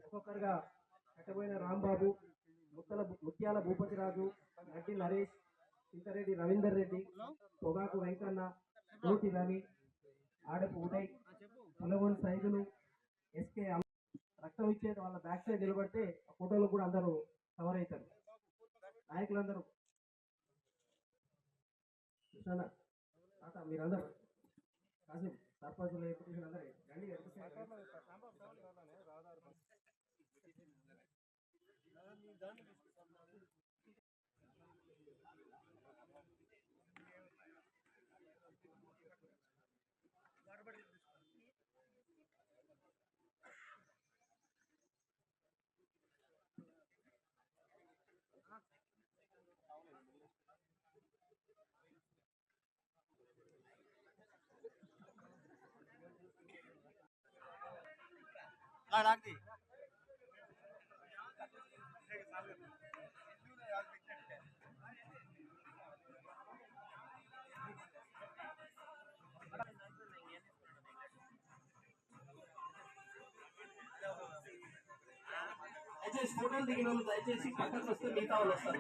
ఒక్కొక్కరుగా కట్టబోయిన రాంబాబు, ముత్యాల భూపతిరాజు, నడ్డి నరేష్, చింతరెడ్డి రవీందర్ రెడ్డి, పొగాకు వెంకన్న, కోటి రవి, ఆడపు ఉదయ్, పులగోని సైదులు, ఎస్కే రక్తం ఇచ్చేది వాళ్ళ బ్యాక్ సైడ్ నిలబడితే ఆ ఫోటోలు కూడా అందరూ కవర్ అవుతారు. నాయకులందరూ మీరందరూ కాసేపు సర్పంచులు అందరూ రండి. దయచేసి ఫోటోలు దిగిన వాళ్ళు దయచేసి పక్కకు వస్తే మిగతా వాళ్ళు వస్తారు.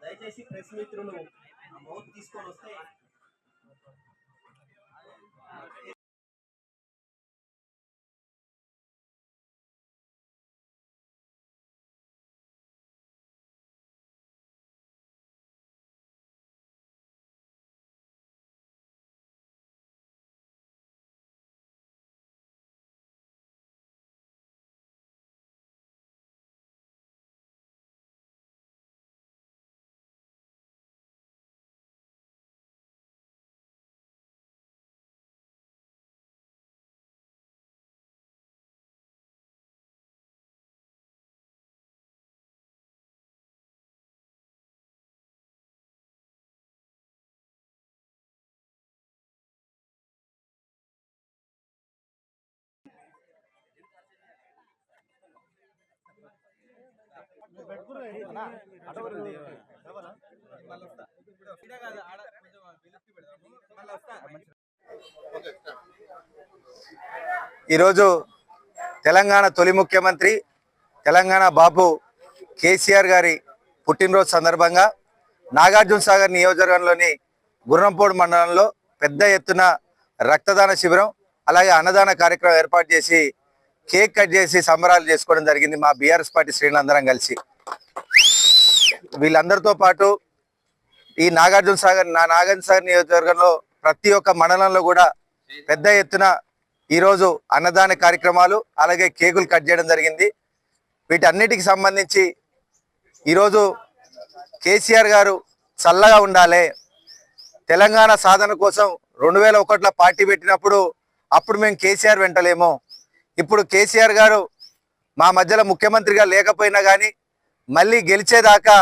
దయచేసి ప్రెస్ మిత్రులు మౌత్ తీసుకొని వస్తే ఈరోజు తెలంగాణ తొలి ముఖ్యమంత్రి తెలంగాణ బాబు కేసీఆర్ గారి పుట్టినరోజు సందర్భంగా నాగార్జున సాగర్ నియోజకవర్గంలోని గుర్రంపోడు మండలంలో పెద్ద ఎత్తున రక్తదాన శిబిరం అలాగే అన్నదాన కార్యక్రమం ఏర్పాటు చేసి కేక్ కట్ చేసి సంబరాలు చేసుకోవడం జరిగింది. మా బీఆర్ఎస్ పార్టీ శ్రేణులందరం కలిసి వీళ్ళందరితో పాటు ఈ నాగార్జున సాగర్ నియోజకవర్గంలో ప్రతి ఒక్క మండలంలో కూడా పెద్ద ఎత్తున ఈరోజు అన్నదాన కార్యక్రమాలు అలాగే కేకులు కట్ చేయడం జరిగింది. వీటన్నిటికి సంబంధించి ఈరోజు కేసీఆర్ గారు చల్లగా ఉండాలి, తెలంగాణ సాధన కోసం 2001లో పార్టీ పెట్టినప్పుడు అప్పుడు మేము కేసీఆర్ వెంటలేమో, ఇప్పుడు కేసీఆర్ గారు మా మధ్యలో ముఖ్యమంత్రిగా లేకపోయినా కానీ మళ్ళీ గెలిచేదాకా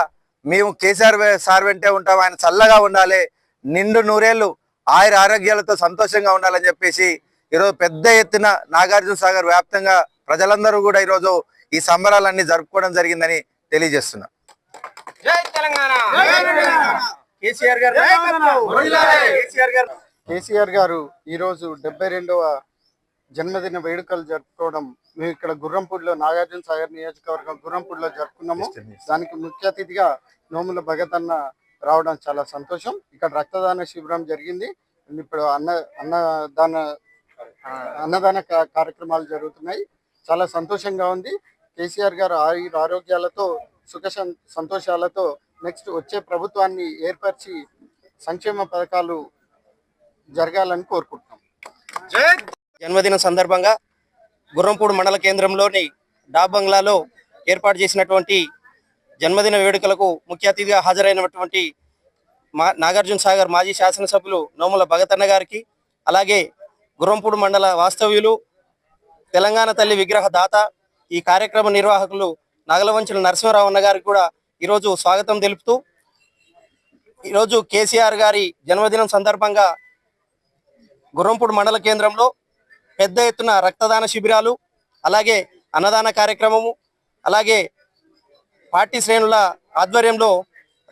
మేము కేసీఆర్ సార్ వెంటే ఉంటాం, ఆయన చల్లగా ఉండాలి, నిండు నూరేళ్ళు ఆయుర ఆరోగ్యాలతో సంతోషంగా ఉండాలని చెప్పేసి ఈరోజు పెద్ద ఎత్తున నాగార్జున సాగర్ వ్యాప్తంగా ప్రజలందరూ కూడా ఈరోజు ఈ సంబరాలన్నీ జరుపుకోవడం జరిగిందని తెలియజేస్తున్నా. కేసీఆర్ గారు ఈరోజు 72వ జన్మదిన వేడుకలు జరుపుకోవడం మేము ఇక్కడ గుర్రంపూడిలో నాగార్జున సాగర్ నియోజకవర్గం గుర్రంపూడిలో జరుపుకున్నాము. దానికి ముఖ్య అతిథిగా నోముల భగత్ అన్న రావడం చాలా సంతోషం. ఇక్కడ రక్తదాన శిబిరం జరిగింది. ఇప్పుడు అన్నదాన కార్యక్రమాలు జరుగుతున్నాయి. చాలా సంతోషంగా ఉంది. కేసీఆర్ గారు ఆరోగ్యాలతో సుఖ సంతోషాలతో నెక్స్ట్ వచ్చే ప్రభుత్వాన్ని ఏర్పరిచి సంక్షేమ పథకాలు జరగాలని కోరుకుంటున్నాం. జన్మదినం సందర్భంగా గుర్రంపూడి మండల కేంద్రంలోని డాబ్ బంగ్లాలో ఏర్పాటు చేసినటువంటి జన్మదిన వేడుకలకు ముఖ్య అతిథిగా హాజరైనటువంటి నాగార్జున సాగర్ మాజీ శాసనసభ్యులు నోముల భగతన్న గారికి, అలాగే గుర్రంపూడి మండల వాస్తవ్యులు తెలంగాణ తల్లి విగ్రహ దాత ఈ కార్యక్రమ నిర్వాహకులు నాగలవంచుల నరసింహారావు అన్న గారికి కూడా ఈరోజు స్వాగతం తెలుపుతూ, ఈరోజు కేసీఆర్ గారి జన్మదినం సందర్భంగా గుర్రంపూడి మండల కేంద్రంలో పెద్ద ఎత్తున రక్తదాన శిబిరాలు, అలాగే అన్నదాన కార్యక్రమము, అలాగే పార్టీ శ్రేణుల ఆధ్వర్యంలో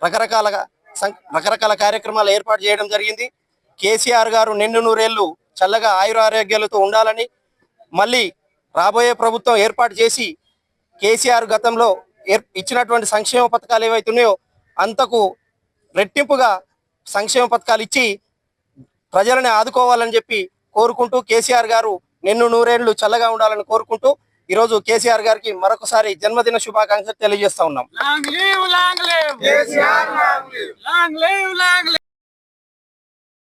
రకరకాల కార్యక్రమాలు ఏర్పాటు చేయడం జరిగింది. కేసీఆర్ గారు నిండు నూరేళ్లు చల్లగా ఆయురారోగ్యాలతో ఉండాలని, మళ్ళీ రాబోయే ప్రభుత్వం ఏర్పాటు చేసి కేసీఆర్ గతంలో ఇచ్చినటువంటి సంక్షేమ పథకాలు ఏవైతున్నాయో అంతకు రెట్టింపుగా సంక్షేమ పథకాలు ఇచ్చి ప్రజలని ఆదుకోవాలని చెప్పి కోరుకుంటూ, కేసీఆర్ గారు నిన్ను నూరేళ్లు చల్లగా ఉండాలని కోరుకుంటూ ఈరోజు కేసీఆర్ గారికి మరొకసారి జన్మదిన శుభాకాంక్షలు తెలియజేస్తా ఉన్నాం.